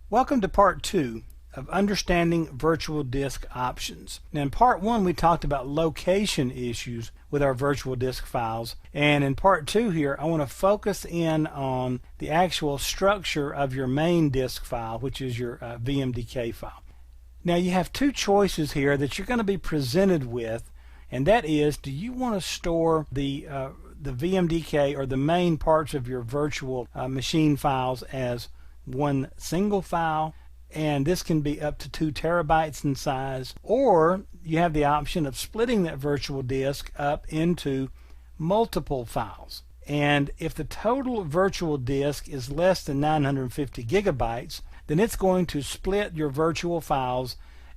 Welcome to part 2 of understanding virtual disk options. Now in part 1 we talked about location issues with our virtual disk files, and in part 2 here I want to focus in on the actual structure of your main disk file, which is your VMDK file. Now you have two choices here that you're going to be presented with, and that is, do you want to store the VMDK or the main parts of your virtual machine files as one single file, and this can be up to 2 terabytes in size, or you have the option of splitting that virtual disk up into multiple files. And if the total virtual disk is less than 950 gigabytes, then it's going to split your virtual files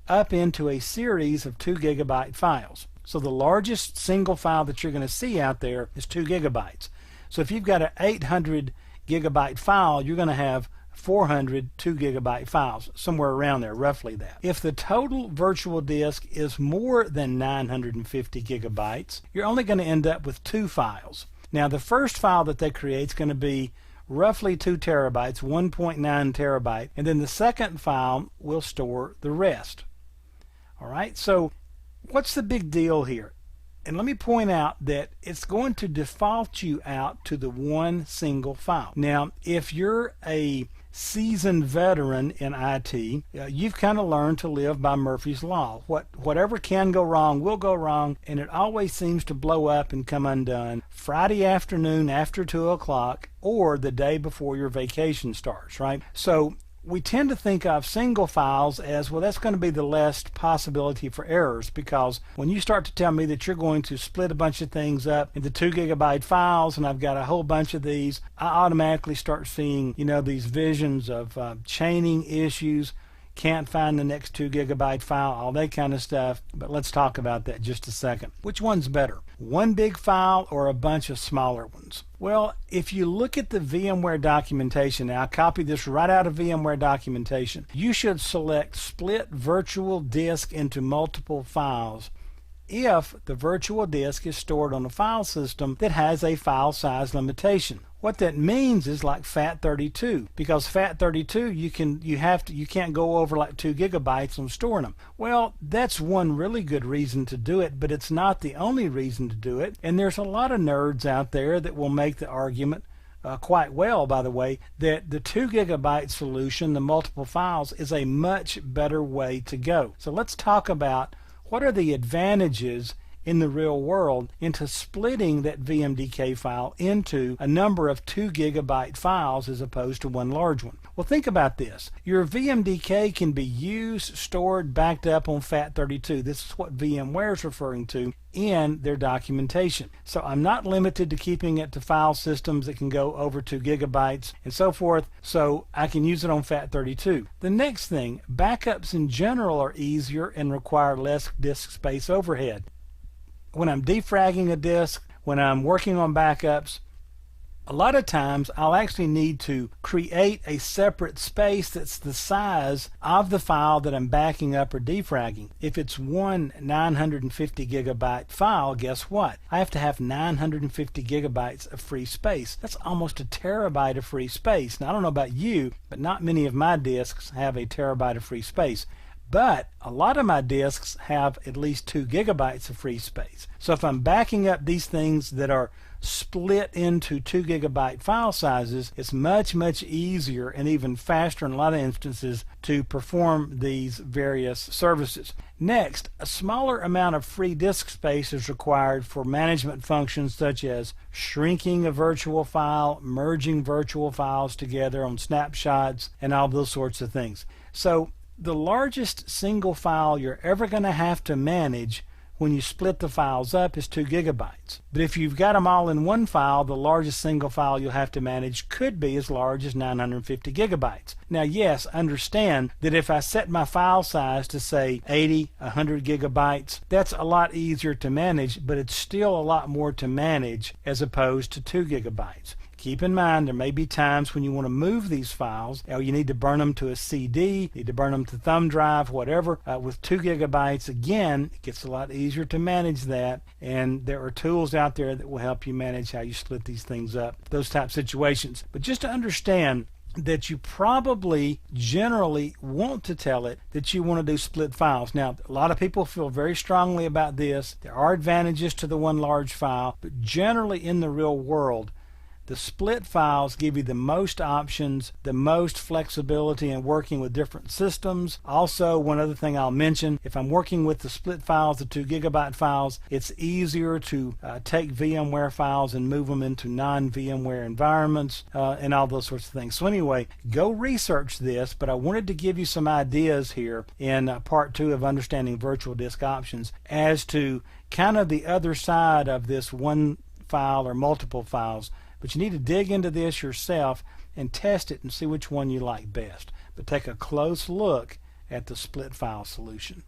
up into a series of 2 gigabyte files. So the largest single file that you're going to see out there is 2 gigabytes. So if you've got an 800 gigabyte file, you're going to have 400 2 gigabyte files, somewhere around there, roughly that. If the total virtual disk is more than 950 gigabytes, you're only going to end up with 2 files. Now the first file that they create is going to be roughly 2 terabytes, 1.9 terabyte, and then the second file will store the rest. Alright, so what's the big deal here? And let me point out that it's going to default you out to the one single file. Now, if you're a seasoned veteran in IT, you've kind of learned to live by Murphy's Law. Whatever can go wrong will go wrong, and it always seems to blow up and come undone Friday afternoon after 2 o'clock or the day before your vacation starts, right? So we tend to think of single files as, well, that's going to be the less possibility for errors, because when you start to tell me that you're going to split a bunch of things up into 2 gigabyte files, and I've got a whole bunch of these, I automatically start seeing, these visions of chaining issues, can't find the next 2 gigabyte file, all that kind of stuff. But let's talk about that just a second. Which one's better, one big file or a bunch of smaller ones? Well, if you look at the VMware documentation, now I copied this right out of VMware documentation, you should select split virtual disk into multiple files if the virtual disk is stored on a file system that has a file size limitation. What that means is like FAT32, because FAT32 you can't go over like 2 gigabytes on storing them. Well, that's one really good reason to do it, but it's not the only reason to do it. And there's a lot of nerds out there that will make the argument quite well, by the way, that the 2 gigabyte solution, the multiple files, is a much better way to go. So let's talk about what are the advantages in the real world into splitting that VMDK file into a number of 2 gigabyte files as opposed to one large one. Well, think about this. Your VMDK can be used, stored, backed up on FAT32. This is what VMware is referring to in their documentation. So I'm not limited to keeping it to file systems that can go over 2 gigabytes and so forth, so I can use it on FAT32. The next thing, backups in general are easier and require less disk space overhead. When I'm defragging a disk, when I'm working on backups, a lot of times I'll actually need to create a separate space that's the size of the file that I'm backing up or defragging. If it's one 950 gigabyte file, guess what? I have to have 950 gigabytes of free space. That's almost a terabyte of free space. Now I don't know about you, but not many of my disks have a terabyte of free space. But a lot of my disks have at least 2 gigabytes of free space. So if I'm backing up these things that are split into 2 gigabyte file sizes, it's much easier and even faster in a lot of instances to perform these various services. Next, a smaller amount of free disk space is required for management functions such as shrinking a virtual file, merging virtual files together on snapshots, and all those sorts of things. So the largest single file you're ever going to have to manage when you split the files up is 2 gigabytes. But if you've got them all in one file, the largest single file you'll have to manage could be as large as 950 gigabytes. Now yes, understand that if I set my file size to say 80, 100 gigabytes, that's a lot easier to manage, but it's still a lot more to manage as opposed to 2 gigabytes. Keep in mind there may be times when you want to move these files, or you need to burn them to a CD, need to burn them to thumb drive, whatever. With 2 gigabytes, again, it gets a lot easier to manage that, and there are tools out there that will help you manage how you split these things up, those type situations. But just to understand that you probably generally want to tell it that you want to do split files. Now, a lot of people feel very strongly about this. There are advantages to the one large file, but generally in the real world, the split files give you the most options, the most flexibility in working with different systems. Also, one other thing I'll mention, if I'm working with the split files, the 2 GB files, it's easier to take VMware files and move them into non-VMware environments and all those sorts of things. So anyway, go research this, but I wanted to give you some ideas here in part 2 of Understanding Virtual Disk Options as to kind of the other side of this one file or multiple files. But you need to dig into this yourself and test it and see which one you like best. But take a close look at the split file solution.